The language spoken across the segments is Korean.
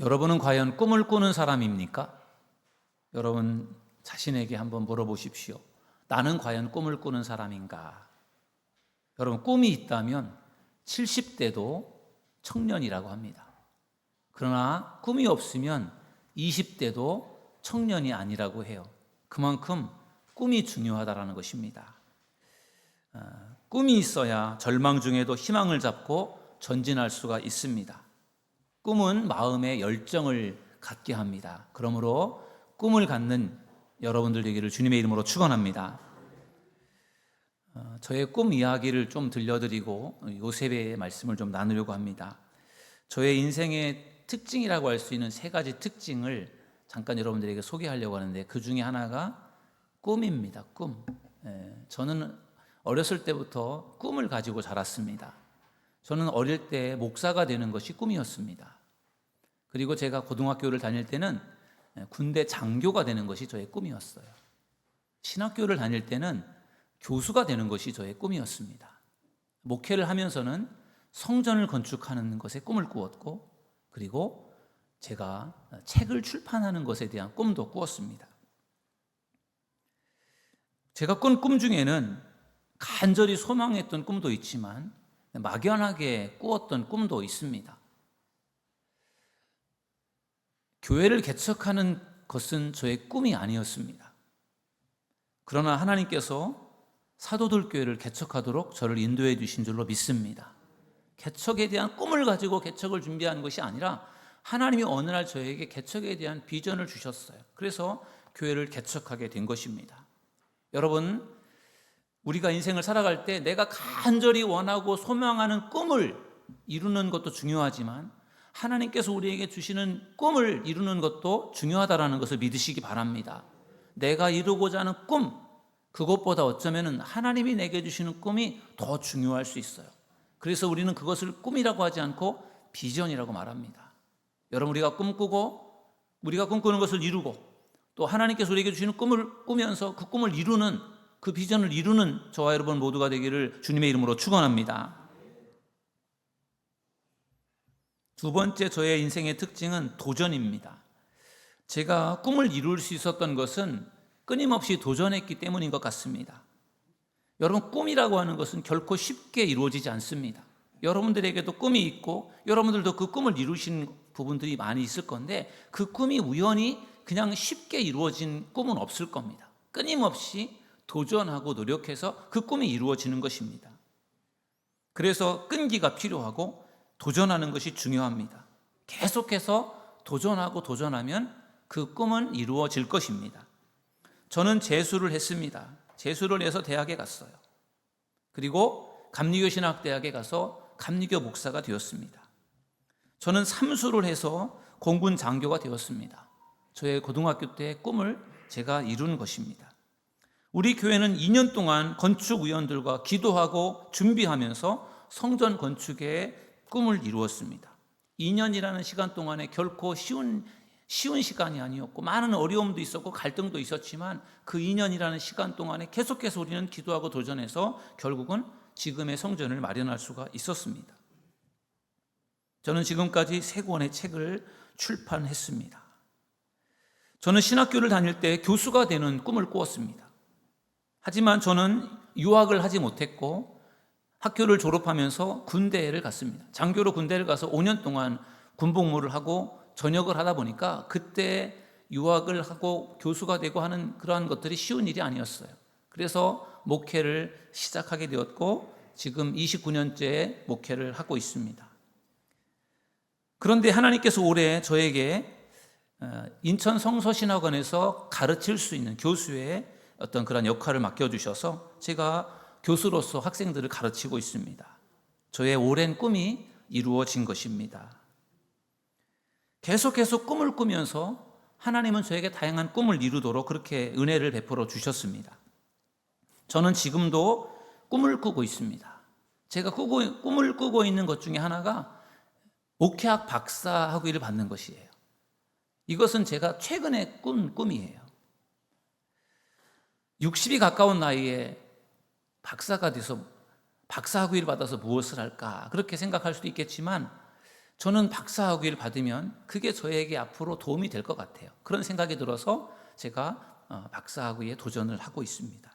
여러분은 과연 꿈을 꾸는 사람입니까? 여러분 자신에게 한번 물어보십시오. 나는 과연 꿈을 꾸는 사람인가? 여러분, 꿈이 있다면 70대도 청년이라고 합니다. 그러나 꿈이 없으면 20대도 청년이 아니라고 해요. 그만큼 꿈이 중요하다는 것입니다. 꿈이 있어야 절망 중에도 희망을 잡고 전진할 수가 있습니다. 꿈은 마음의 열정을 갖게 합니다. 그러므로 꿈을 갖는 여러분들 되기를 주님의 이름으로 축원합니다. 저의 꿈 이야기를 좀 들려드리고 요셉의 말씀을 좀 나누려고 합니다. 저의 인생의 특징이라고 할 수 있는 세 가지 특징을 잠깐 여러분들에게 소개하려고 하는데, 그 중에 하나가 꿈입니다. 꿈. 저는 어렸을 때부터 꿈을 가지고 자랐습니다. 저는 어릴 때 목사가 되는 것이 꿈이었습니다. 그리고 제가 고등학교를 다닐 때는 군대 장교가 되는 것이 저의 꿈이었어요. 신학교를 다닐 때는 교수가 되는 것이 저의 꿈이었습니다. 목회를 하면서는 성전을 건축하는 것에 꿈을 꾸었고, 그리고 제가 책을 출판하는 것에 대한 꿈도 꾸었습니다. 제가 꾼 꿈 중에는 간절히 소망했던 꿈도 있지만 막연하게 꾸었던 꿈도 있습니다. 교회를 개척하는 것은 저의 꿈이 아니었습니다. 그러나 하나님께서 사도들 교회를 개척하도록 저를 인도해 주신 줄로 믿습니다. 개척에 대한 꿈을 가지고 개척을 준비한 것이 아니라 하나님이 어느 날 저에게 개척에 대한 비전을 주셨어요. 그래서 교회를 개척하게 된 것입니다. 여러분, 우리가 인생을 살아갈 때 내가 간절히 원하고 소망하는 꿈을 이루는 것도 중요하지만 하나님께서 우리에게 주시는 꿈을 이루는 것도 중요하다는 것을 믿으시기 바랍니다. 내가 이루고자 하는 꿈, 그것보다 어쩌면 하나님이 내게 주시는 꿈이 더 중요할 수 있어요. 그래서 우리는 그것을 꿈이라고 하지 않고 비전이라고 말합니다. 여러분, 우리가 꿈꾸고 우리가 꿈꾸는 것을 이루고 또 하나님께서 우리에게 주시는 꿈을 꾸면서 그 꿈을 이루는, 그 비전을 이루는 저와 여러분 모두가 되기를 주님의 이름으로 축원합니다. 두 번째, 저의 인생의 특징은 도전입니다. 제가 꿈을 이룰 수 있었던 것은 끊임없이 도전했기 때문인 것 같습니다. 여러분, 꿈이라고 하는 것은 결코 쉽게 이루어지지 않습니다. 여러분들에게도 꿈이 있고 여러분들도 그 꿈을 이루신 부분들이 많이 있을 건데, 그 꿈이 우연히 그냥 쉽게 이루어진 꿈은 없을 겁니다. 끊임없이 도전하고 노력해서 그 꿈이 이루어지는 것입니다. 그래서 끈기가 필요하고 도전하는 것이 중요합니다. 계속해서 도전하고 도전하면 그 꿈은 이루어질 것입니다. 저는 재수를 했습니다. 재수를 해서 대학에 갔어요. 그리고 감리교 신학대학에 가서 감리교 목사가 되었습니다. 저는 삼수를 해서 공군 장교가 되었습니다. 저의 고등학교 때의 꿈을 제가 이룬 것입니다. 우리 교회는 2년 동안 건축위원들과 기도하고 준비하면서 성전 건축의 꿈을 이루었습니다. 2년이라는 시간 동안에 결코 쉬운 시간이 아니었고 많은 어려움도 있었고 갈등도 있었지만 그 2년이라는 시간 동안에 계속해서 우리는 기도하고 도전해서 결국은 지금의 성전을 마련할 수가 있었습니다. 저는 지금까지 3권의 책을 출판했습니다. 저는 신학교를 다닐 때 교수가 되는 꿈을 꾸었습니다. 하지만 저는 유학을 하지 못했고 학교를 졸업하면서 군대를 갔습니다. 장교로 군대를 가서 5년 동안 군복무를 하고 전역을 하다 보니까 그때 유학을 하고 교수가 되고 하는 그러한 것들이 쉬운 일이 아니었어요. 그래서 목회를 시작하게 되었고 지금 29년째 목회를 하고 있습니다. 그런데 하나님께서 올해 저에게 인천 성서신학원에서 가르칠 수 있는 교수의 어떤 그런 역할을 맡겨주셔서 제가 교수로서 학생들을 가르치고 있습니다. 저의 오랜 꿈이 이루어진 것입니다. 계속해서 꿈을 꾸면서 하나님은 저에게 다양한 꿈을 이루도록 그렇게 은혜를 베풀어 주셨습니다. 저는 지금도 꿈을 꾸고 있습니다. 제가 꿈을 꾸고 있는 것 중에 하나가 목회학 박사 학위를 받는 것이에요. 이것은 제가 최근에 꾼 꿈이에요. 60이 가까운 나이에 박사가 돼서 박사 학위를 받아서 무엇을 할까 그렇게 생각할 수도 있겠지만 저는 박사학위를 받으면 그게 저에게 앞으로 도움이 될 것 같아요. 그런 생각이 들어서 제가 박사학위에 도전을 하고 있습니다.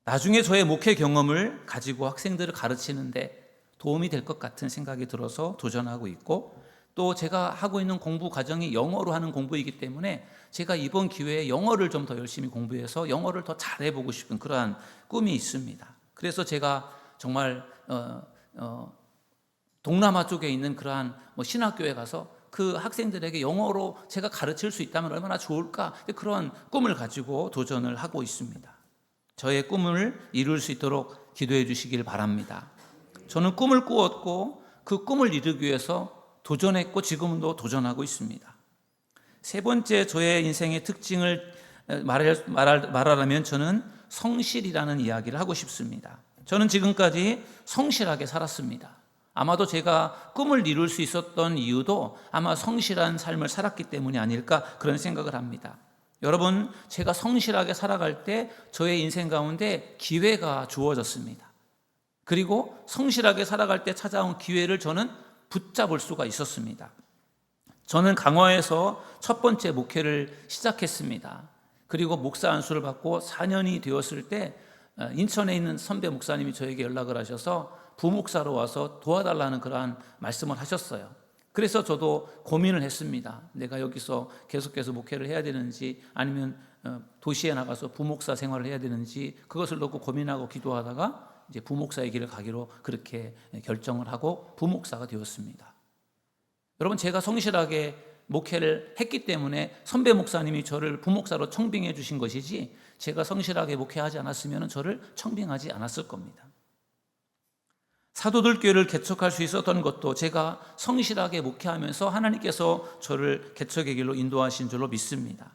나중에 저의 목회 경험을 가지고 학생들을 가르치는데 도움이 될 것 같은 생각이 들어서 도전하고 있고, 또 제가 하고 있는 공부 과정이 영어로 하는 공부이기 때문에 제가 이번 기회에 영어를 좀 더 열심히 공부해서 영어를 더 잘해보고 싶은 그러한 꿈이 있습니다. 그래서 제가 정말 동남아 쪽에 있는 그러한 신학교에 가서 그 학생들에게 영어로 제가 가르칠 수 있다면 얼마나 좋을까, 그런 꿈을 가지고 도전을 하고 있습니다. 저의 꿈을 이룰 수 있도록 기도해 주시길 바랍니다. 저는 꿈을 꾸었고 그 꿈을 이루기 위해서 도전했고 지금도 도전하고 있습니다. 세 번째 저의 인생의 특징을 말하라면 저는 성실이라는 이야기를 하고 싶습니다. 저는 지금까지 성실하게 살았습니다. 아마도 제가 꿈을 이룰 수 있었던 이유도 아마 성실한 삶을 살았기 때문이 아닐까 그런 생각을 합니다. 여러분, 제가 성실하게 살아갈 때 저의 인생 가운데 기회가 주어졌습니다. 그리고 성실하게 살아갈 때 찾아온 기회를 저는 붙잡을 수가 있었습니다. 저는 강화에서 첫 번째 목회를 시작했습니다. 그리고 목사 안수를 받고 4년이 되었을 때 인천에 있는 선배 목사님이 저에게 연락을 하셔서 부목사로 와서 도와달라는 그러한 말씀을 하셨어요. 그래서 저도 고민을 했습니다. 내가 여기서 계속해서 목회를 해야 되는지 아니면 도시에 나가서 부목사 생활을 해야 되는지 그것을 놓고 고민하고 기도하다가 이제 부목사의 길을 가기로 그렇게 결정을 하고 부목사가 되었습니다. 여러분, 제가 성실하게 목회를 했기 때문에 선배 목사님이 저를 부목사로 청빙해 주신 것이지 제가 성실하게 목회하지 않았으면 저를 청빙하지 않았을 겁니다. 사도들 교회를 개척할 수 있었던 것도 제가 성실하게 목회하면서 하나님께서 저를 개척의 길로 인도하신 줄로 믿습니다.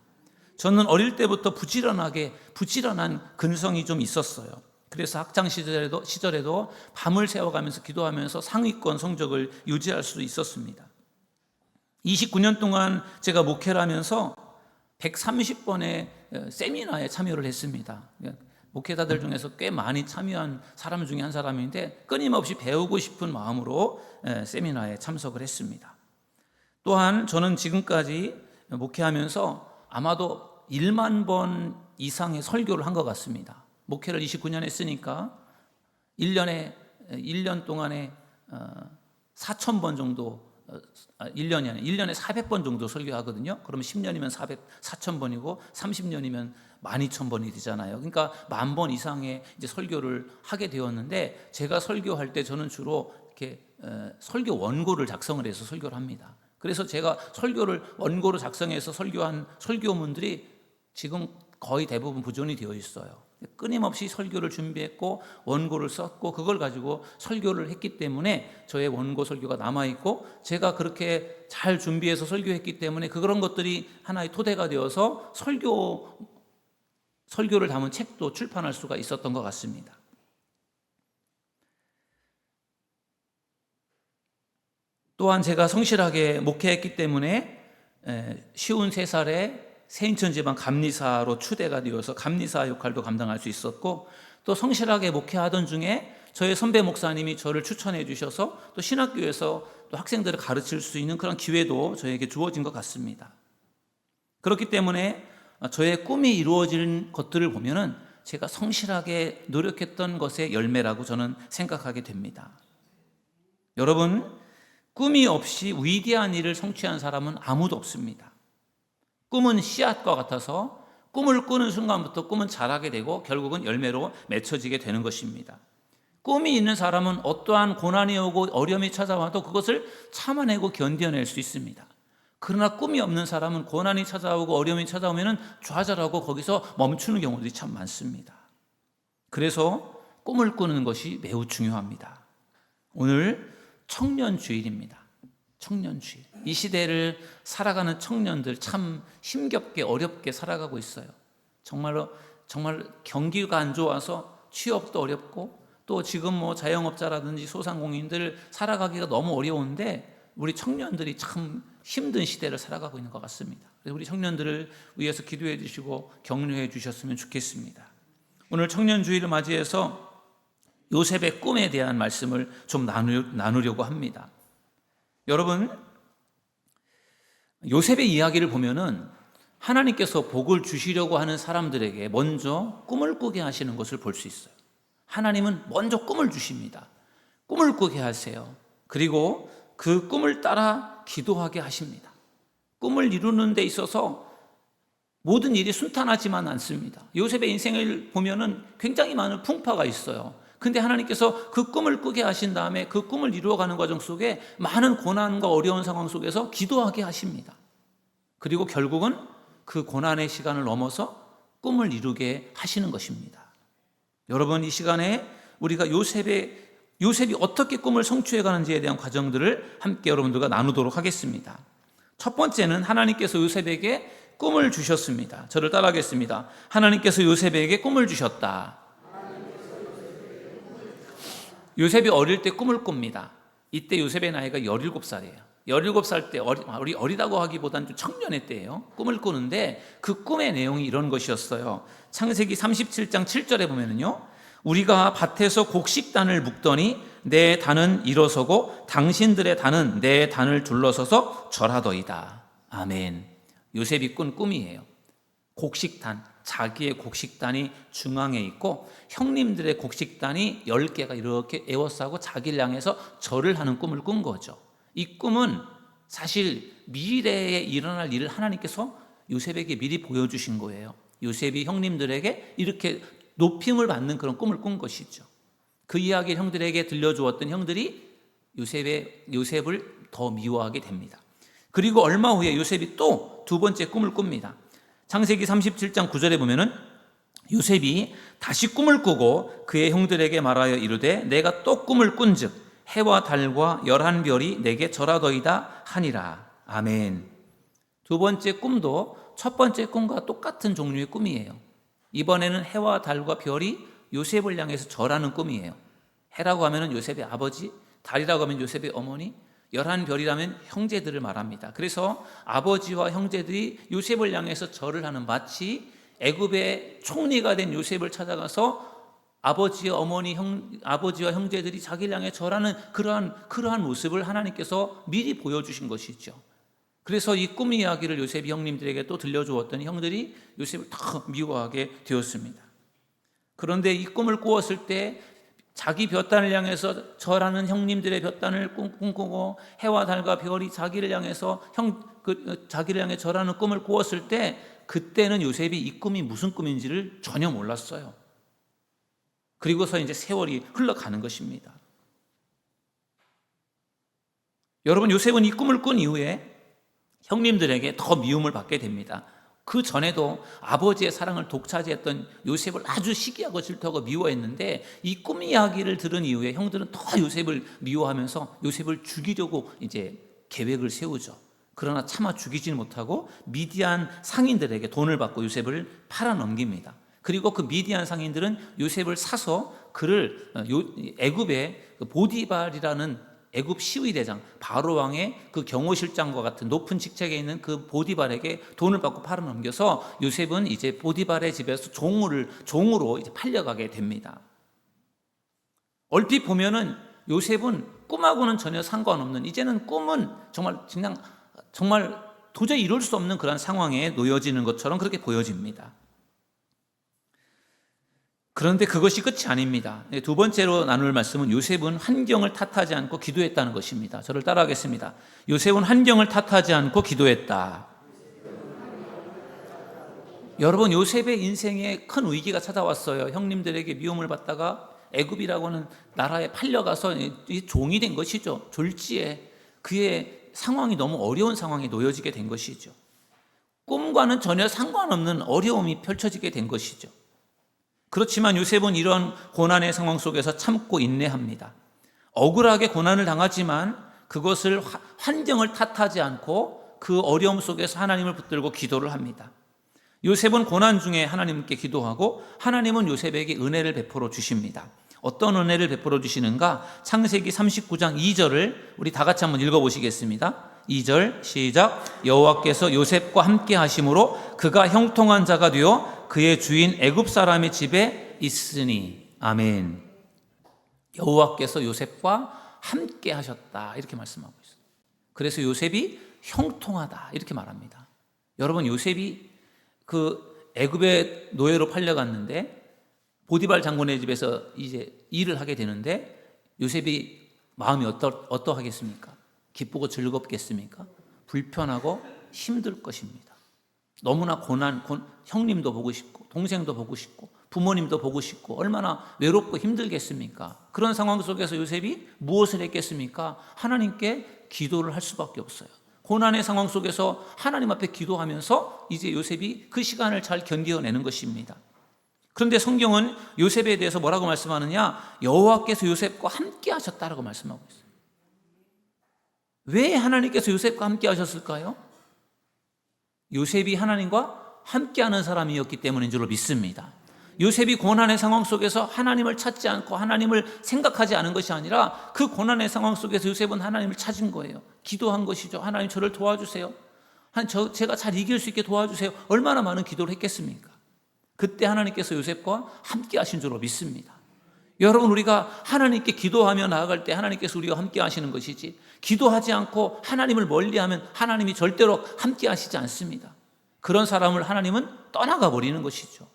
저는 어릴 때부터 부지런한 근성이 좀 있었어요. 그래서 학창 시절에도 밤을 새워가면서 기도하면서 상위권 성적을 유지할 수 있었습니다. 29년 동안 제가 목회를 하면서 130번의 세미나에 참여를 했습니다. 목회자들 중에서 꽤 많이 참여한 사람 중에 한 사람인데 끊임없이 배우고 싶은 마음으로 세미나에 참석을 했습니다. 또한 저는 지금까지 목회하면서 아마도 1만 번 이상의 설교를 한 것 같습니다. 목회를 29년 했으니까 1년 동안에 4,000번 정도, 1년이 아니라 1년에 400번 정도 설교하거든요. 그러면 10년이면 4,000번이고 30년이면 12,000번이 되잖아요. 그러니까 10,000번 이상의 이제 설교를 하게 되었는데, 제가 설교할 때 저는 주로 이렇게 설교 원고를 작성을 해서 설교를 합니다. 그래서 제가 설교를 원고로 작성해서 설교한 설교문들이 지금 거의 대부분 보존이 되어 있어요. 끊임없이 설교를 준비했고 원고를 썼고 그걸 가지고 설교를 했기 때문에 저의 원고 설교가 남아있고, 제가 그렇게 잘 준비해서 설교했기 때문에 그런 것들이 하나의 토대가 되어서 설교를 담은 책도 출판할 수가 있었던 것 같습니다. 또한 제가 성실하게 목회했기 때문에 53살에 새인천지방 감리사로 추대가 되어서 감리사 역할도 감당할 수 있었고, 또 성실하게 목회하던 중에 저의 선배 목사님이 저를 추천해 주셔서 또 신학교에서 또 학생들을 가르칠 수 있는 그런 기회도 저에게 주어진 것 같습니다. 그렇기 때문에 저의 꿈이 이루어진 것들을 보면은 제가 성실하게 노력했던 것의 열매라고 저는 생각하게 됩니다. 여러분, 꿈이 없이 위대한 일을 성취한 사람은 아무도 없습니다. 꿈은 씨앗과 같아서 꿈을 꾸는 순간부터 꿈은 자라게 되고 결국은 열매로 맺혀지게 되는 것입니다. 꿈이 있는 사람은 어떠한 고난이 오고 어려움이 찾아와도 그것을 참아내고 견뎌낼 수 있습니다. 그러나 꿈이 없는 사람은 고난이 찾아오고 어려움이 찾아오면 좌절하고 거기서 멈추는 경우들이 참 많습니다. 그래서 꿈을 꾸는 것이 매우 중요합니다. 오늘 청년주일입니다. 청년주일. 이 시대를 살아가는 청년들 참 힘겹게 어렵게 살아가고 있어요. 정말 경기가 안 좋아서 취업도 어렵고, 또 지금 자영업자라든지 소상공인들 살아가기가 너무 어려운데 우리 청년들이 참 힘든 시대를 살아가고 있는 것 같습니다. 그래서 우리 청년들을 위해서 기도해 주시고 격려해 주셨으면 좋겠습니다. 오늘 청년주일을 맞이해서 요셉의 꿈에 대한 말씀을 좀 나누려고 합니다. 여러분, 요셉의 이야기를 보면은 하나님께서 복을 주시려고 하는 사람들에게 먼저 꿈을 꾸게 하시는 것을 볼 수 있어요. 하나님은 먼저 꿈을 주십니다. 꿈을 꾸게 하세요. 그리고 그 꿈을 따라 기도하게 하십니다. 꿈을 이루는 데 있어서 모든 일이 순탄하지만 않습니다. 요셉의 인생을 보면은 굉장히 많은 풍파가 있어요. 근데 하나님께서 그 꿈을 꾸게 하신 다음에 그 꿈을 이루어가는 과정 속에 많은 고난과 어려운 상황 속에서 기도하게 하십니다. 그리고 결국은 그 고난의 시간을 넘어서 꿈을 이루게 하시는 것입니다. 여러분, 이 시간에 우리가 요셉이 어떻게 꿈을 성취해 가는지에 대한 과정들을 함께 여러분들과 나누도록 하겠습니다. 첫 번째는 하나님께서 요셉에게 꿈을 주셨습니다. 저를 따라하겠습니다. 하나님께서 요셉에게 꿈을 주셨다. 요셉이 어릴 때 꿈을 꿉니다. 이때 요셉의 나이가 17살이에요. 17살 때 어리다고 하기보다는 좀 청년의 때예요. 꿈을 꾸는데 그 꿈의 내용이 이런 것이었어요. 창세기 37장 7절에 보면은요, 우리가 밭에서 곡식단을 묶더니 내 단은 일어서고 당신들의 단은 내 단을 둘러서서 절하더이다. 아멘. 요셉이 꾼 꿈이에요. 곡식단, 자기의 곡식단이 중앙에 있고 형님들의 곡식단이 10개가 이렇게 에워싸고 자기를 향해서 절을 하는 꿈을 꾼 거죠. 이 꿈은 사실 미래에 일어날 일을 하나님께서 요셉에게 미리 보여주신 거예요. 요셉이 형님들에게 이렇게 높임을 받는 그런 꿈을 꾼 것이죠. 그 이야기를 형들에게 들려주었던 형들이 요셉을 더 미워하게 됩니다. 그리고 얼마 후에 요셉이 또 두 번째 꿈을 꿉니다. 창세기 37장 9절에 보면은 요셉이 다시 꿈을 꾸고 그의 형들에게 말하여 이르되 내가 또 꿈을 꾼즉 해와 달과 11별이 내게 절하더이다 하니라. 아멘. 두 번째 꿈도 첫 번째 꿈과 똑같은 종류의 꿈이에요. 이번에는 해와 달과 별이 요셉을 향해서 절하는 꿈이에요. 해라고 하면 요셉의 아버지, 달이라고 하면 요셉의 어머니, 11별이라면 형제들을 말합니다. 그래서 아버지와 형제들이 요셉을 향해서 절을 하는, 마치 애굽의 총리가 된 요셉을 찾아가서 아버지와 형제들이 자기를 향해 절하는 그러한 모습을 하나님께서 미리 보여주신 것이죠. 그래서 이 꿈 이야기를 요셉이 형님들에게 또 들려주었더니 형들이 요셉을 더 미워하게 되었습니다. 그런데 이 꿈을 꾸었을 때 자기 볕단을 향해서 절하는 형님들의 볕단을 꿈꾸고 해와 달과 별이 자기를 향해서 자기를 향해 절하는 꿈을 꾸었을 때, 그때는 요셉이 이 꿈이 무슨 꿈인지를 전혀 몰랐어요. 그리고서 이제 세월이 흘러가는 것입니다. 여러분, 요셉은 이 꿈을 꾼 이후에 형님들에게 더 미움을 받게 됩니다. 그 전에도 아버지의 사랑을 독차지했던 요셉을 아주 시기하고 질투하고 미워했는데, 이 꿈 이야기를 들은 이후에 형들은 더 요셉을 미워하면서 요셉을 죽이려고 이제 계획을 세우죠. 그러나 차마 죽이지 못하고 미디안 상인들에게 돈을 받고 요셉을 팔아넘깁니다. 그리고 그 미디안 상인들은 요셉을 사서 그를 애굽의 보디발이라는 애굽 시위대장 바로 왕의 그 경호실장과 같은 높은 직책에 있는 그 보디발에게 돈을 받고 팔아넘겨서 요셉은 이제 보디발의 집에서 종으로 이제 팔려가게 됩니다. 얼핏 보면은 요셉은 꿈하고는 전혀 상관없는, 이제는 꿈은 정말 도저히 이룰 수 없는 그런 상황에 놓여지는 것처럼 그렇게 보여집니다. 그런데 그것이 끝이 아닙니다. 두 번째로 나눌 말씀은 요셉은 환경을 탓하지 않고 기도했다는 것입니다. 저를 따라하겠습니다. 요셉은 환경을 탓하지 않고 기도했다. 여러분, 요셉의 인생에 큰 위기가 찾아왔어요. 형님들에게 미움을 받다가 애굽이라고 하는 나라에 팔려가서 종이 된 것이죠. 졸지에 그의 상황이 너무 어려운 상황에 놓여지게 된 것이죠. 꿈과는 전혀 상관없는 어려움이 펼쳐지게 된 것이죠. 그렇지만 요셉은 이런 고난의 상황 속에서 참고 인내합니다. 억울하게 고난을 당하지만 그것을 환경을 탓하지 않고 그 어려움 속에서 하나님을 붙들고 기도를 합니다. 요셉은 고난 중에 하나님께 기도하고 하나님은 요셉에게 은혜를 베풀어 주십니다. 어떤 은혜를 베풀어 주시는가? 창세기 39장 2절을 우리 다 같이 한번 읽어보시겠습니다. 2절 시작. 여호와께서 요셉과 함께 하심으로 그가 형통한 자가 되어 그의 주인 애굽 사람의 집에 있으니. 아멘. 여호와께서 요셉과 함께 하셨다, 이렇게 말씀하고 있어요. 그래서 요셉이 형통하다 이렇게 말합니다. 여러분, 요셉이 그 애굽의 노예로 팔려갔는데 보디발 장군의 집에서 이제 일을 하게 되는데 요셉이 마음이 어떠하겠습니까? 기쁘고 즐겁겠습니까? 불편하고 힘들 것입니다. 너무나 형님도 보고 싶고 동생도 보고 싶고 부모님도 보고 싶고 얼마나 외롭고 힘들겠습니까? 그런 상황 속에서 요셉이 무엇을 했겠습니까? 하나님께 기도를 할 수밖에 없어요. 고난의 상황 속에서 하나님 앞에 기도하면서 이제 요셉이 그 시간을 잘 견뎌내는 것입니다. 그런데 성경은 요셉에 대해서 뭐라고 말씀하느냐? 여호와께서 요셉과 함께 하셨다라고 말씀하고 있어요. 왜 하나님께서 요셉과 함께 하셨을까요? 요셉이 하나님과 함께하는 사람이었기 때문인 줄로 믿습니다. 요셉이 고난의 상황 속에서 하나님을 찾지 않고 하나님을 생각하지 않은 것이 아니라 그 고난의 상황 속에서 요셉은 하나님을 찾은 거예요. 기도한 것이죠. 하나님, 저를 도와주세요. 제가 잘 이길 수 있게 도와주세요. 얼마나 많은 기도를 했겠습니까? 그때 하나님께서 요셉과 함께 하신 줄로 믿습니다. 여러분, 우리가 하나님께 기도하며 나아갈 때 하나님께서 우리와 함께 하시는 것이지, 기도하지 않고 하나님을 멀리하면 하나님이 절대로 함께 하시지 않습니다. 그런 사람을 하나님은 떠나가 버리는 것이죠.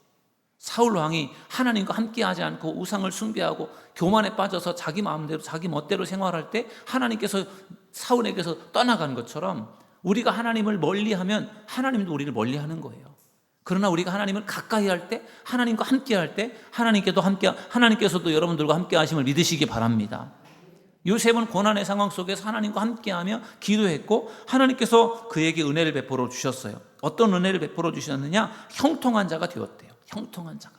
사울 왕이 하나님과 함께 하지 않고 우상을 숭배하고 교만에 빠져서 자기 마음대로 자기 멋대로 생활할 때 하나님께서 사울에게서 떠나간 것처럼 우리가 하나님을 멀리하면 하나님도 우리를 멀리하는 거예요. 그러나 우리가 하나님을 가까이 할 때, 하나님과 함께 할 때 하나님께서도 여러분들과 함께 하심을 믿으시기 바랍니다. 요셉은 고난의 상황 속에서 하나님과 함께하며 기도했고 하나님께서 그에게 은혜를 베풀어 주셨어요. 어떤 은혜를 베풀어 주셨느냐? 형통한 자가 되었대요. 형통한 자가.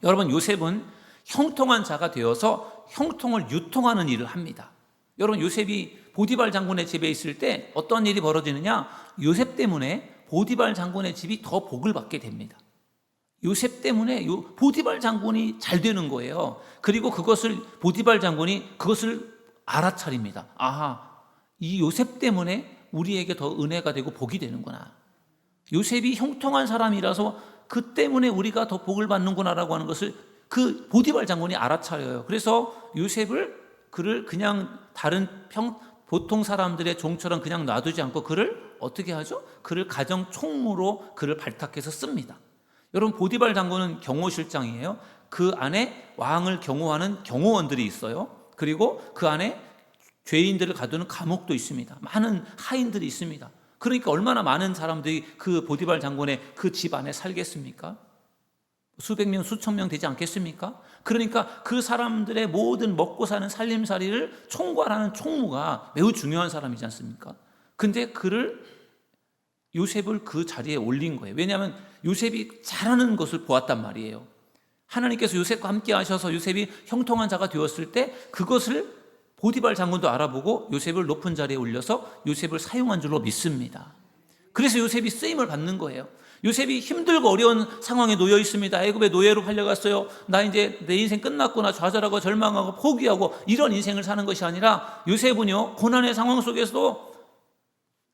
여러분, 요셉은 형통한 자가 되어서 형통을 유통하는 일을 합니다. 여러분, 요셉이 보디발 장군의 집에 있을 때 어떤 일이 벌어지느냐? 요셉 때문에 보디발 장군의 집이 더 복을 받게 됩니다. 요셉 때문에 보디발 장군이 잘 되는 거예요. 그리고 보디발 장군이 그것을 알아차립니다. 아하, 이 요셉 때문에 우리에게 더 은혜가 되고 복이 되는구나. 요셉이 형통한 사람이라서 그 때문에 우리가 더 복을 받는구나라고 하는 것을 그 보디발 장군이 알아차려요. 그래서 그를 그냥 다른 보통 사람들의 종처럼 그냥 놔두지 않고 그를 어떻게 하죠? 그를 가정 총무로 그를 발탁해서 씁니다. 여러분, 보디발 장군은 경호실장이에요. 그 안에 왕을 경호하는 경호원들이 있어요. 그리고 그 안에 죄인들을 가두는 감옥도 있습니다. 많은 하인들이 있습니다. 그러니까 얼마나 많은 사람들이 그 보디발 장군의 그 집 안에 살겠습니까? 수백 명, 수천 명 되지 않겠습니까? 그러니까 그 사람들의 모든 먹고 사는 살림살이를 총괄하는 총무가 매우 중요한 사람이지 않습니까? 근데 요셉을 그 자리에 올린 거예요. 왜냐하면 요셉이 잘하는 것을 보았단 말이에요. 하나님께서 요셉과 함께 하셔서 요셉이 형통한 자가 되었을 때 그것을 보디발 장군도 알아보고 요셉을 높은 자리에 올려서 요셉을 사용한 줄로 믿습니다. 그래서 요셉이 쓰임을 받는 거예요. 요셉이 힘들고 어려운 상황에 놓여 있습니다. 애굽의 노예로 팔려갔어요. 나 이제 내 인생 끝났구나. 좌절하고 절망하고 포기하고 이런 인생을 사는 것이 아니라 요셉은요, 고난의 상황 속에서도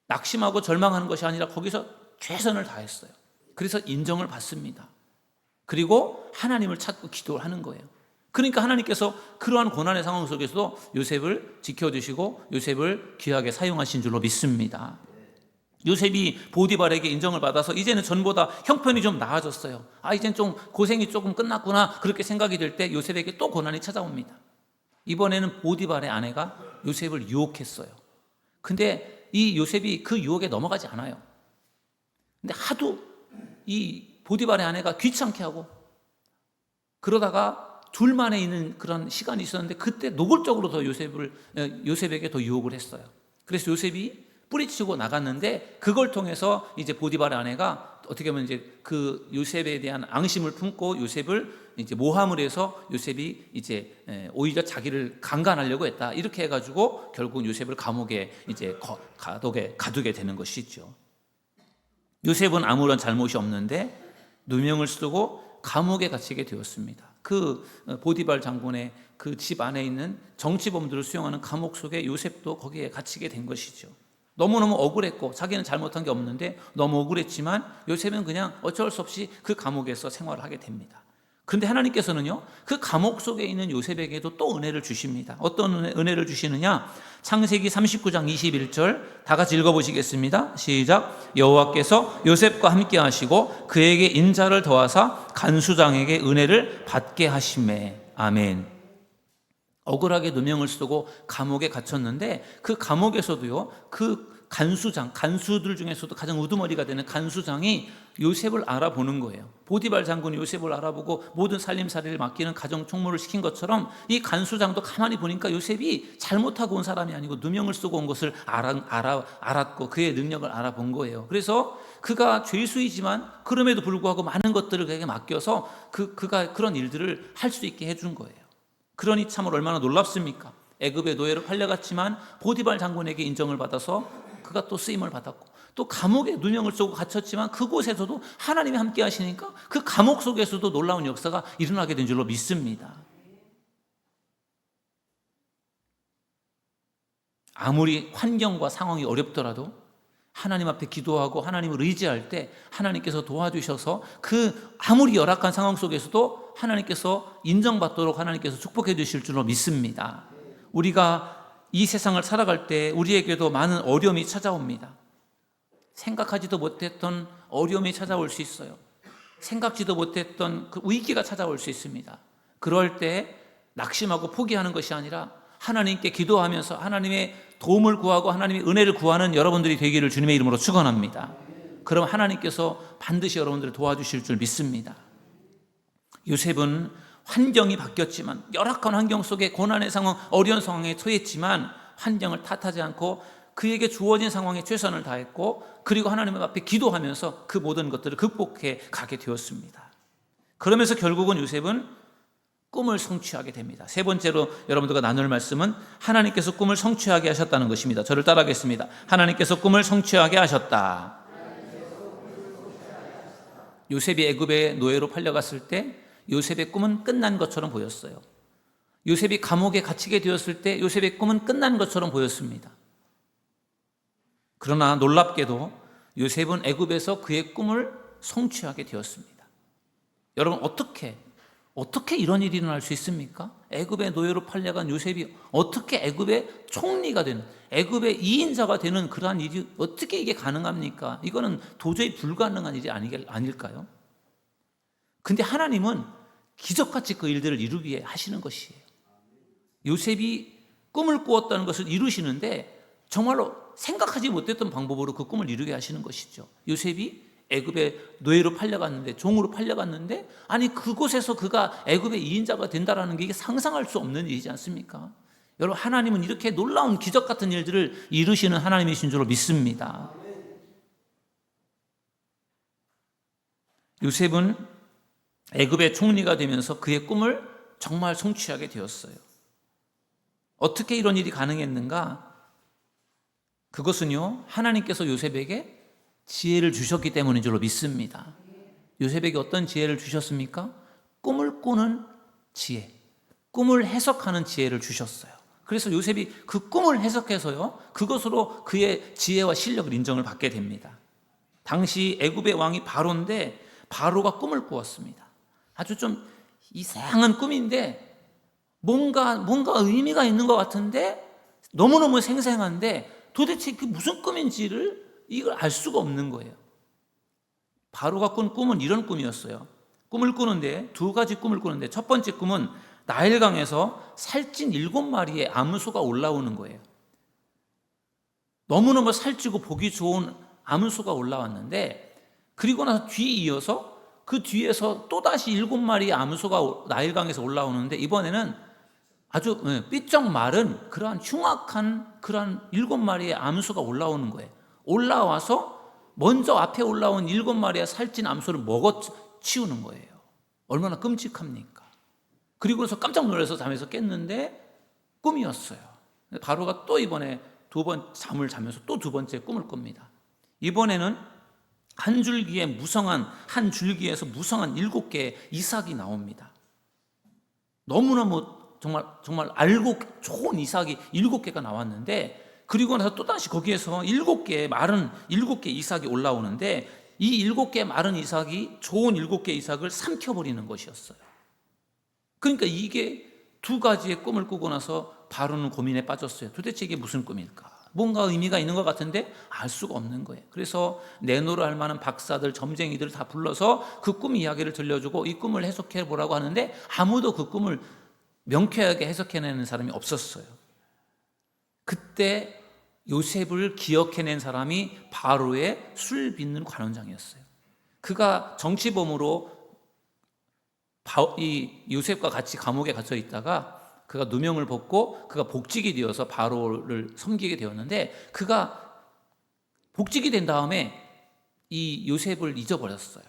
낙심하고 절망하는 것이 아니라 거기서 최선을 다했어요. 그래서 인정을 받습니다. 그리고 하나님을 찾고 기도를 하는 거예요. 그러니까 하나님께서 그러한 고난의 상황 속에서도 요셉을 지켜주시고 요셉을 귀하게 사용하신 줄로 믿습니다. 요셉이 보디발에게 인정을 받아서 이제는 전보다 형편이 좀 나아졌어요. 이젠 좀 고생이 조금 끝났구나 그렇게 생각이 들 때 요셉에게 또 고난이 찾아옵니다. 이번에는 보디발의 아내가 요셉을 유혹했어요. 근데 이 요셉이 그 유혹에 넘어가지 않아요. 근데 하도 이 보디발의 아내가 귀찮게 하고 그러다가 둘만에 있는 그런 시간이 있었는데 그때 노골적으로 더 요셉에게 더 유혹을 했어요. 그래서 요셉이 뿌리치고 나갔는데 그걸 통해서 이제 보디발의 아내가 어떻게 보면 이제 그 요셉에 대한 앙심을 품고 요셉을 이제 모함을 해서 요셉이 이제 오히려 자기를 강간하려고 했다. 이렇게 해가지고 결국 요셉을 감옥에 이제 가두게 되는 것이죠. 요셉은 아무런 잘못이 없는데 누명을 쓰고 감옥에 갇히게 되었습니다. 그 보디발 장군의 그 집 안에 있는 정치범들을 수용하는 감옥 속에 요셉도 거기에 갇히게 된 것이죠. 너무너무 억울했고 자기는 잘못한 게 없는데 너무 억울했지만 요셉은 그냥 어쩔 수 없이 그 감옥에서 생활을 하게 됩니다. 그런데 하나님께서는요, 그 감옥 속에 있는 요셉에게도 또 은혜를 주십니다. 어떤 은혜를 주시느냐? 창세기 39장 21절 다 같이 읽어보시겠습니다. 시작. 여호와께서 요셉과 함께 하시고 그에게 인자를 더하사 간수장에게 은혜를 받게 하시매. 아멘. 억울하게 누명을 쓰고 감옥에 갇혔는데 그 감옥에서도요, 그 간수들 중에서도 가장 우두머리가 되는 간수장이 요셉을 알아보는 거예요. 보디발 장군이 요셉을 알아보고 모든 살림살이를 맡기는 가정 총무를 시킨 것처럼 이 간수장도 가만히 보니까 요셉이 잘못하고 온 사람이 아니고 누명을 쓰고 온 것을 알았고 그의 능력을 알아본 거예요. 그래서 그가 죄수이지만 그럼에도 불구하고 많은 것들을 그에게 맡겨서 그가 그런 일들을 할 수 있게 해준 거예요. 그러니 참으로 얼마나 놀랍습니까? 애굽의 노예로 팔려갔지만 보디발 장군에게 인정을 받아서 그가 또 쓰임을 받았고, 또 감옥에 누명을 쓰고 갇혔지만 그곳에서도 하나님이 함께 하시니까 그 감옥 속에서도 놀라운 역사가 일어나게 된 줄로 믿습니다. 아무리 환경과 상황이 어렵더라도 하나님 앞에 기도하고 하나님을 의지할 때 하나님께서 도와주셔서 그 아무리 열악한 상황 속에서도 하나님께서 인정받도록 하나님께서 축복해 주실 줄로 믿습니다. 우리가 이 세상을 살아갈 때 우리에게도 많은 어려움이 찾아옵니다. 생각하지도 못했던 어려움이 찾아올 수 있어요. 생각지도 못했던 그 위기가 찾아올 수 있습니다. 그럴 때 낙심하고 포기하는 것이 아니라 하나님께 기도하면서 하나님의 도움을 구하고 하나님의 은혜를 구하는 여러분들이 되기를 주님의 이름으로 축원합니다. 그럼 하나님께서 반드시 여러분들을 도와주실 줄 믿습니다. 요셉은 환경이 바뀌었지만, 열악한 환경 속에 고난의 상황, 어려운 상황에 처했지만 환경을 탓하지 않고 그에게 주어진 상황에 최선을 다했고, 그리고 하나님 앞에 기도하면서 그 모든 것들을 극복해 가게 되었습니다. 그러면서 결국은 요셉은 꿈을 성취하게 됩니다. 세 번째로 여러분들과 나눌 말씀은 하나님께서 꿈을 성취하게 하셨다는 것입니다. 저를 따라하겠습니다. 하나님께서 꿈을 성취하게 하셨다. 요셉이 애굽의 노예로 팔려갔을 때 요셉의 꿈은 끝난 것처럼 보였어요. 요셉이 감옥에 갇히게 되었을 때 요셉의 꿈은 끝난 것처럼 보였습니다. 그러나 놀랍게도 요셉은 애굽에서 그의 꿈을 성취하게 되었습니다. 여러분, 어떻게 이런 일이 일어날 수 있습니까? 애굽의 노예로 팔려간 요셉이 어떻게 애굽의 총리가 되는, 애굽의 2인자가 되는 그러한 일이 어떻게 이게 가능합니까? 이거는 도저히 불가능한 일이 아닐까요? 근데 하나님은 기적같이 그 일들을 이루게 하시는 것이에요. 요셉이 꿈을 꾸었다는 것을 이루시는데 정말로 생각하지 못했던 방법으로 그 꿈을 이루게 하시는 것이죠. 요셉이 애굽의 노예로 팔려갔는데, 종으로 팔려갔는데, 아니 그곳에서 그가 애굽의 2인자가 된다라는 게 이게 상상할 수 없는 일이지 않습니까? 여러분, 하나님은 이렇게 놀라운 기적 같은 일들을 이루시는 하나님이신 줄로 믿습니다. 요셉은 애굽의 총리가 되면서 그의 꿈을 정말 성취하게 되었어요. 어떻게 이런 일이 가능했는가? 그것은요, 하나님께서 요셉에게 지혜를 주셨기 때문인 줄로 믿습니다. 요셉에게 어떤 지혜를 주셨습니까? 꿈을 꾸는 지혜, 꿈을 해석하는 지혜를 주셨어요. 그래서 요셉이 그 꿈을 해석해서요, 그것으로 그의 지혜와 실력을 인정을 받게 됩니다. 당시 애굽의 왕이 바로인데 바로가 꿈을 꾸었습니다. 아주 좀 이상한 꿈인데 뭔가 의미가 있는 것 같은데 너무너무 생생한데 도대체 그 무슨 꿈인지를 이걸 알 수가 없는 거예요. 바로가 꾼 꿈은 이런 꿈이었어요. 꿈을 꾸는데 두 가지 꿈을 꾸는데, 첫 번째 꿈은 나일강에서 살찐 7마리의 암소가 올라오는 거예요. 너무너무 살찌고 보기 좋은 암소가 올라왔는데, 그리고 나서 뒤이어서 그 뒤에서 또다시 7마리의 암소가 나일강에서 올라오는데, 이번에는 아주 삐쩍 마른 그러한 흉악한 그러한 7마리의 암소가 올라오는 거예요. 올라와서 먼저 앞에 올라온 7마리의 살찐 암소를 먹어 치우는 거예요. 얼마나 끔찍합니까? 그리고 나서 깜짝 놀라서 잠에서 깼는데 꿈이었어요. 바로가 또 이번에 잠을 자면서 또 두 번째 꿈을 꿉니다. 이번에는 한 줄기에서 무성한 7개의 이삭이 나옵니다. 너무너무 정말 알고 좋은 이삭이 7개가 나왔는데, 그리고 나서 또다시 거기에서 7개의 마른 7개 이삭이 올라오는데, 이 7개 마른 이삭이 좋은 7개 이삭을 삼켜버리는 것이었어요. 그러니까 이게 두 가지의 꿈을 꾸고 나서 바로는 고민에 빠졌어요. 도대체 이게 무슨 꿈일까? 뭔가 의미가 있는 것 같은데 알 수가 없는 거예요. 그래서 내노를 할 만한 박사들, 점쟁이들 다 불러서 그 꿈 이야기를 들려주고 이 꿈을 해석해 보라고 하는데 아무도 그 꿈을 명쾌하게 해석해내는 사람이 없었어요. 그때 요셉을 기억해낸 사람이 바로의 술 빚는 관원장이었어요. 그가 정치범으로 이 요셉과 같이 감옥에 갇혀 있다가 그가 누명을 벗고 그가 복직이 되어서 바로를 섬기게 되었는데, 그가 복직이 된 다음에 이 요셉을 잊어버렸어요.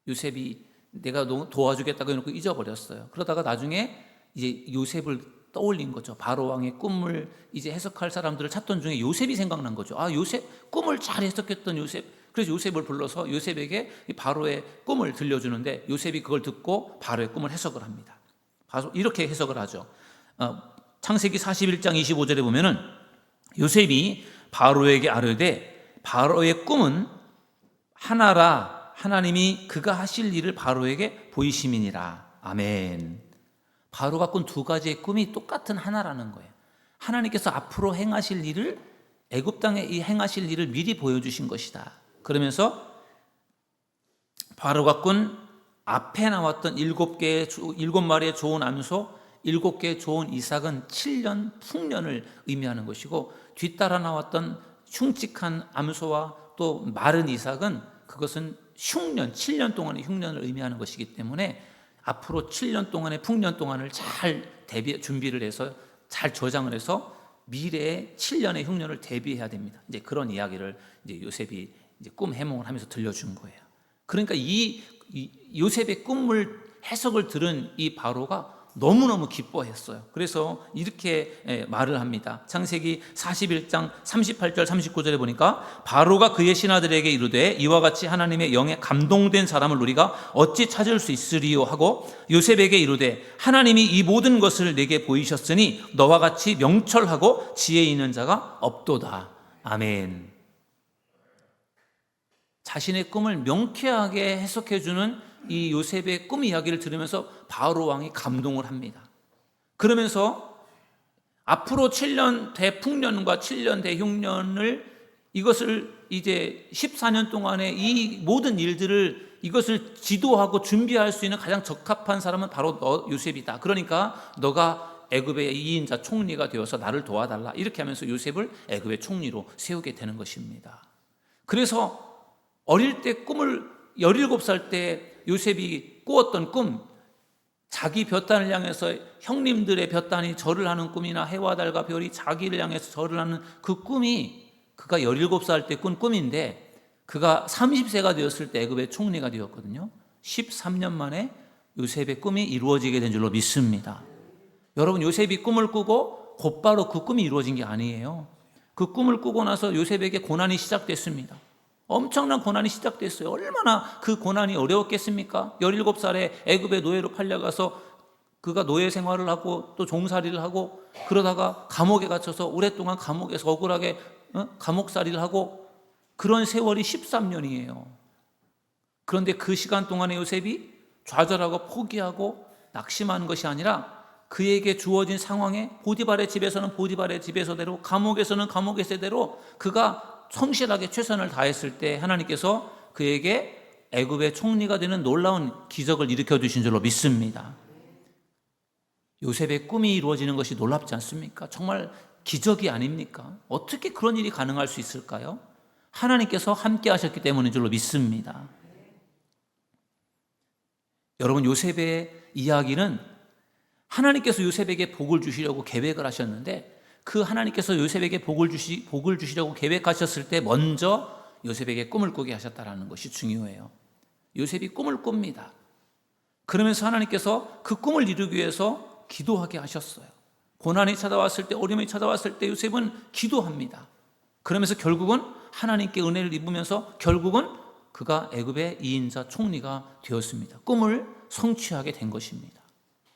요셉이 내가 도와주겠다고 해놓고 잊어버렸어요. 그러다가 나중에 이제 요셉을 떠올린 거죠. 바로 왕의 꿈을 이제 해석할 사람들을 찾던 중에 요셉이 생각난 거죠. 아, 요셉, 꿈을 잘 해석했던 요셉. 그래서 요셉을 불러서 요셉에게 바로의 꿈을 들려주는데, 요셉이 그걸 듣고 바로의 꿈을 해석을 합니다. 이렇게 해석을 하죠. 창세기 41장 25절에 보면은 요셉이 바로에게 아뢰되 바로의 꿈은 하나라, 하나님이 그가 하실 일을 바로에게 보이심이니라. 아멘. 바로가 꾼 두 가지의 꿈이 똑같은 하나라는 거예요. 하나님께서 앞으로 행하실 일을, 애굽 땅에 이 행하실 일을 미리 보여주신 것이다. 그러면서 바로가 꾼 앞에 나왔던 7마리의 좋은 암소, 7개의 좋은 이삭은 7년 풍년을 의미하는 것이고, 뒤따라 나왔던 흉측한 암소와 또 마른 이삭은 그것은 흉년, 7년 동안의 흉년을 의미하는 것이기 때문에 앞으로 7년 동안의 풍년 동안을 잘 준비를 해서 잘 저장을 해서 미래의 7년의 흉년을 대비해야 됩니다. 이제 그런 이야기를 이제 요셉이 이제 꿈 해몽을 하면서 들려준 거예요. 그러니까 이 요셉의 꿈을 해석을 들은 이 바로가 너무너무 기뻐했어요. 그래서 이렇게 말을 합니다. 창세기 41장 38절 39절에 보니까 바로가 그의 신하들에게 이르되 이와 같이 하나님의 영에 감동된 사람을 우리가 어찌 찾을 수 있으리요 하고 요셉에게 이르되 하나님이 이 모든 것을 내게 보이셨으니 너와 같이 명철하고 지혜 있는 자가 없도다. 아멘. 자신의 꿈을 명쾌하게 해석해주는 이 요셉의 꿈 이야기를 들으면서 바로 왕이 감동을 합니다. 그러면서 앞으로 7년 대풍년과 7년 대흉년을, 이것을 이제 14년 동안의 이 모든 일들을, 이것을 지도하고 준비할 수 있는 가장 적합한 사람은 바로 너 요셉이다. 그러니까 너가 애굽의 2인자 총리가 되어서 나를 도와달라. 이렇게 하면서 요셉을 애굽의 총리로 세우게 되는 것입니다. 그래서 어릴 때 꿈을 17살 때 요셉이 꾸었던 꿈, 자기 볕단을 향해서 형님들의 볕단이 절을 하는 꿈이나 해와 달과 별이 자기를 향해서 절을 하는 그 꿈이 그가 17살 때 꾼 꿈인데, 그가 30세가 되었을 때 애굽의 총리가 되었거든요. 13년 만에 요셉의 꿈이 이루어지게 된 줄로 믿습니다. 여러분, 요셉이 꿈을 꾸고 곧바로 그 꿈이 이루어진 게 아니에요. 그 꿈을 꾸고 나서 요셉에게 고난이 시작됐습니다. 엄청난 고난이 시작됐어요. 얼마나 그 고난이 어려웠겠습니까? 17살에 애굽의 노예로 팔려가서 그가 노예 생활을 하고 또 종살이를 하고, 그러다가 감옥에 갇혀서 오랫동안 감옥에서 억울하게 감옥살이를 하고, 그런 세월이 13년이에요. 그런데 그 시간 동안에 요셉이 좌절하고 포기하고 낙심하는 것이 아니라 그에게 주어진 상황에 보디발의 집에서는 보디발의 집에서대로, 감옥에서는 감옥에서대로 그가 성실하게 최선을 다했을 때 하나님께서 그에게 애굽의 총리가 되는 놀라운 기적을 일으켜 주신 줄로 믿습니다. 요셉의 꿈이 이루어지는 것이 놀랍지 않습니까? 정말 기적이 아닙니까? 어떻게 그런 일이 가능할 수 있을까요? 하나님께서 함께 하셨기 때문인 줄로 믿습니다. 여러분, 요셉의 이야기는 하나님께서 요셉에게 복을 주시려고 계획을 하셨는데, 그 하나님께서 요셉에게 복을 주시려고 계획하셨을 때 먼저 요셉에게 꿈을 꾸게 하셨다는 것이 중요해요. 요셉이 꿈을 꿉니다. 그러면서 하나님께서 그 꿈을 이루기 위해서 기도하게 하셨어요. 고난이 찾아왔을 때, 어려움이 찾아왔을 때 요셉은 기도합니다. 그러면서 결국은 하나님께 은혜를 입으면서 결국은 그가 애굽의 2인자 총리가 되었습니다. 꿈을 성취하게 된 것입니다.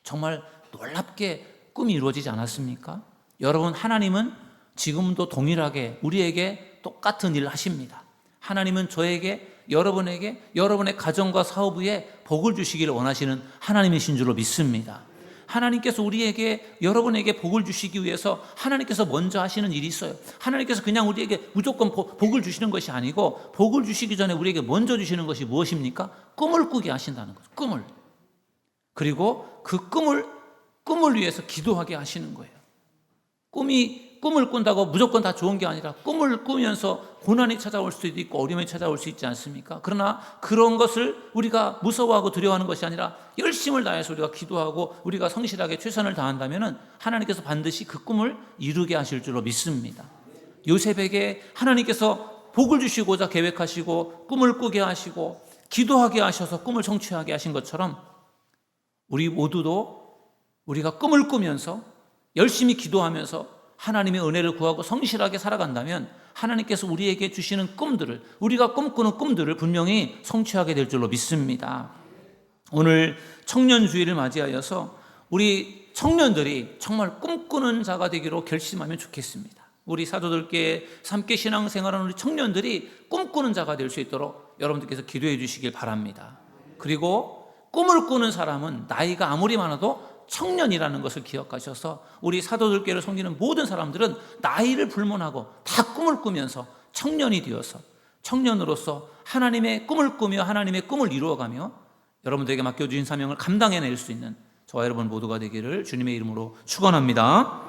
정말 놀랍게 꿈이 이루어지지 않았습니까? 여러분, 하나님은 지금도 동일하게 우리에게 똑같은 일을 하십니다. 하나님은 저에게, 여러분에게, 여러분의 가정과 사업 위에 복을 주시기를 원하시는 하나님이신 줄로 믿습니다. 하나님께서 우리에게, 여러분에게 복을 주시기 위해서 하나님께서 먼저 하시는 일이 있어요. 하나님께서 그냥 우리에게 무조건 복을 주시는 것이 아니고, 복을 주시기 전에 우리에게 먼저 주시는 것이 무엇입니까? 꿈을 꾸게 하신다는 거죠. 꿈을. 그리고 그 꿈을 위해서 기도하게 하시는 거예요. 꿈을 꾼다고 무조건 다 좋은 게 아니라, 꿈을 꾸면서 고난이 찾아올 수도 있고 어려움이 찾아올 수 있지 않습니까? 그러나 그런 것을 우리가 무서워하고 두려워하는 것이 아니라 열심을 다해서 우리가 기도하고 우리가 성실하게 최선을 다한다면 하나님께서 반드시 그 꿈을 이루게 하실 줄로 믿습니다. 요셉에게 하나님께서 복을 주시고자 계획하시고 꿈을 꾸게 하시고 기도하게 하셔서 꿈을 성취하게 하신 것처럼, 우리 모두도 우리가 꿈을 꾸면서 열심히 기도하면서 하나님의 은혜를 구하고 성실하게 살아간다면 하나님께서 우리에게 주시는 꿈들을, 우리가 꿈꾸는 꿈들을 분명히 성취하게 될 줄로 믿습니다. 오늘 청년주의를 맞이하여서 우리 청년들이 정말 꿈꾸는 자가 되기로 결심하면 좋겠습니다. 우리 사도들께 함께 신앙생활하는 우리 청년들이 꿈꾸는 자가 될 수 있도록 여러분들께서 기도해 주시길 바랍니다. 그리고 꿈을 꾸는 사람은 나이가 아무리 많아도 청년이라는 것을 기억하셔서 우리 사도들께를 섬기는 모든 사람들은 나이를 불문하고 다 꿈을 꾸면서 청년이 되어서 청년으로서 하나님의 꿈을 꾸며 하나님의 꿈을 이루어가며 여러분들에게 맡겨주신 사명을 감당해낼 수 있는 저와 여러분 모두가 되기를 주님의 이름으로 축원합니다.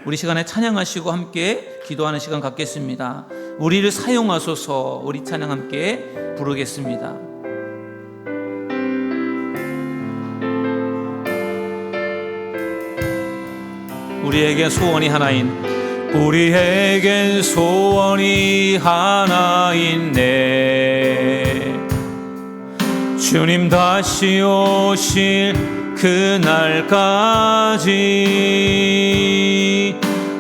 우리 시간에 찬양하시고 함께 기도하는 시간 갖겠습니다. 우리를 사용하소서. 우리 찬양 함께 부르겠습니다. 우리에겐 소원이 하나인, 우리에겐 소원이 하나 있네. 주님 다시 오실 그날까지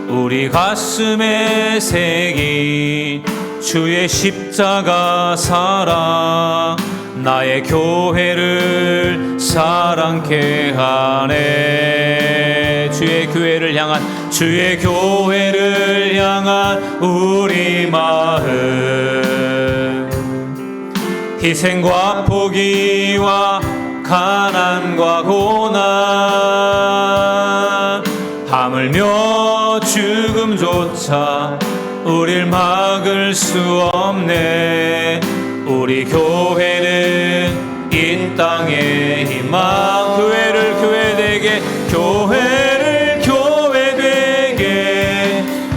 우리 가슴에 새긴 주의 십자가 사랑, 나의 교회를 사랑케 하네. 주의 교회를 향한 우리 마음, 희생과 포기와 가난과 고난, 하물며 죽음조차 우릴 막을 수 없네. 우리 교회는 이 땅의 희망. 교회를 교회되게, 교회를 교회되게,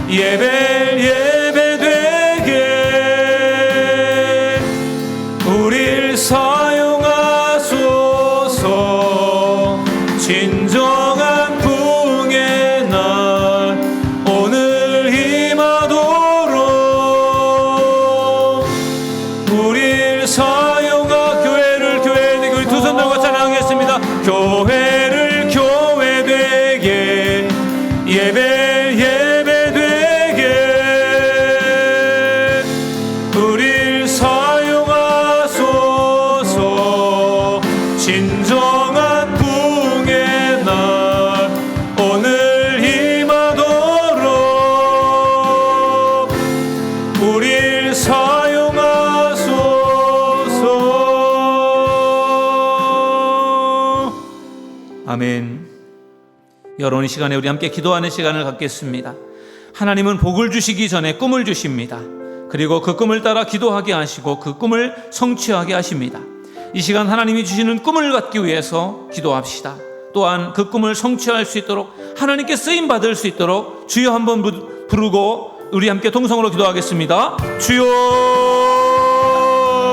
예배되게 우릴 사용하소서. 진정한 부흥의 날 오늘 임하도록 우릴 사용하. 교회를 교회되게, 우리 두 손 들고 찬양하겠습니다. 교회를 교회되게, 예배되게 우릴 사용하소서. 진정한 부흥의 날 오늘 임하도록 우릴 사용하소서. 아멘. 여러분, 이 시간에 우리 함께 기도하는 시간을 갖겠습니다. 하나님은 복을 주시기 전에 꿈을 주십니다. 그리고 그 꿈을 따라 기도하게 하시고 그 꿈을 성취하게 하십니다. 이 시간 하나님이 주시는 꿈을 갖기 위해서 기도합시다. 또한 그 꿈을 성취할 수 있도록, 하나님께 쓰임받을 수 있도록 주여 한번 부르고 우리 함께 동성으로 기도하겠습니다. 주여,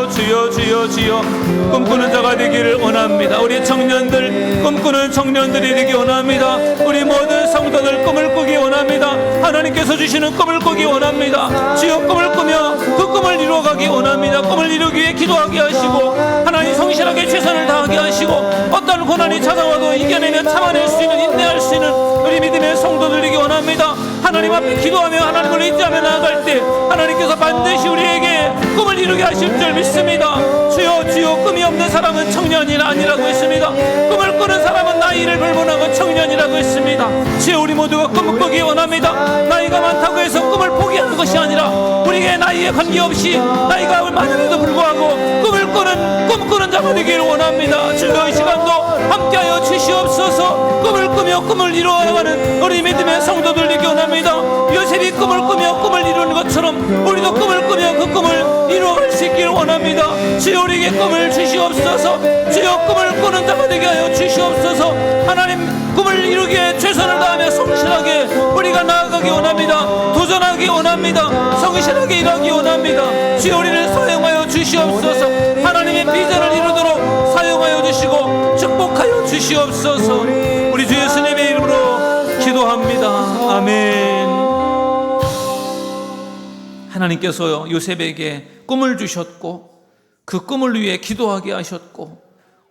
주여, 주여, 주여. 꿈꾸는 자가 되기를 원합니다. 우리 청년들, 꿈꾸는 청년들이 되기 원합니다. 우리 모든 성도들 꿈을 꾸기 원합니다. 하나님께서 주시는 꿈을 꾸기 원합니다. 주여, 꿈을 꾸며 그 꿈을 이루어가기 원합니다. 꿈을 이루기 위해 기도하게 하시고 하나님 성실하게 최선을 다하게 하시고 어떤 고난이 찾아와도 이겨내며 참아낼 수 있는, 인내할 수 있는 우리 믿음의 성도들 되기 원합니다. 하나님 앞에 기도하며 하나님을 의지하며 나아갈 때 하나님께서 반드시 우리에게 꿈을 이루게 하실 줄 믿습니다. 주여 주여, 꿈이 없는 사람은 청년이 아니라고 했습니다. 꿈을 꾸는 사람은 나이를 불문하고 청년이라고 했습니다. 주여, 우리 모두가 꿈을 꾸기 원합니다. 나이가 많다고 해서 꿈을 포기하는 것이 아니라 우리에게 나이에 관계없이 나이가 많음에도 불구하고 꿈꾸는 자가 되기를 원합니다. 주여, 이 시간도 함께하여 주시옵소서. 꿈을 꾸며 꿈을 이루어가는 우리 믿음의 성도들 되기 원합니다. 요셉이 꿈을 꾸며 꿈을 이루는 것처럼 우리도 꿈을 꾸며 그 꿈을 이루어갈 수 있기를 원합니다. 주여, 우리에게 꿈을 주시옵소서. 주여, 꿈을 꾸는 자가 되게 하여 주시옵소서. 하나님, 꿈을 이루기에 최선을 다하며 성실하게 우리가 나아가기 원합니다. 도전하기 원합니다. 성실하게 일하기 원합니다. 주여, 우리를 사용하여 주시옵소서. 하나님의 비전을 이루도록 사용하여 주시고 축복하여 주시옵소서. 우리 주 예수님의 이름으로 기도합니다. 아멘. 하나님께서 요셉에게 꿈을 주셨고 그 꿈을 위해 기도하게 하셨고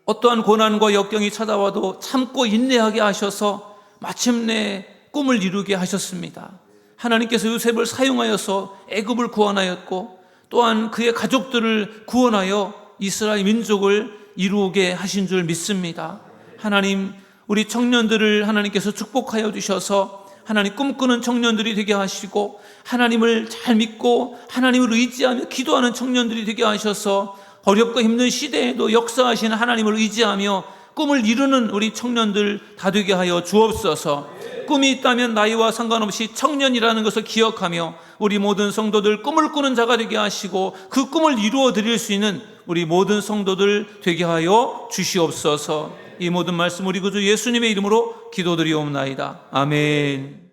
어떠한 고난과 역경이 찾아와도 참고 인내하게 하셔서 마침내 꿈을 이루게 하셨습니다. 하나님께서 요셉을 사용하여서 애굽을 구원하였고 또한 그의 가족들을 구원하여 이스라엘 민족을 이루게 하신 줄 믿습니다. 하나님, 우리 청년들을 하나님께서 축복하여 주셔서 하나님 꿈꾸는 청년들이 되게 하시고 하나님을 잘 믿고 하나님을 의지하며 기도하는 청년들이 되게 하셔서 어렵고 힘든 시대에도 역사하신 하나님을 의지하며 꿈을 이루는 우리 청년들 다 되게 하여 주옵소서. 꿈이 있다면 나이와 상관없이 청년이라는 것을 기억하며 우리 모든 성도들 꿈을 꾸는 자가 되게 하시고 그 꿈을 이루어 드릴 수 있는 우리 모든 성도들 되게 하여 주시옵소서. 이 모든 말씀 우리 구주 예수님의 이름으로 기도드리옵나이다. 아멘.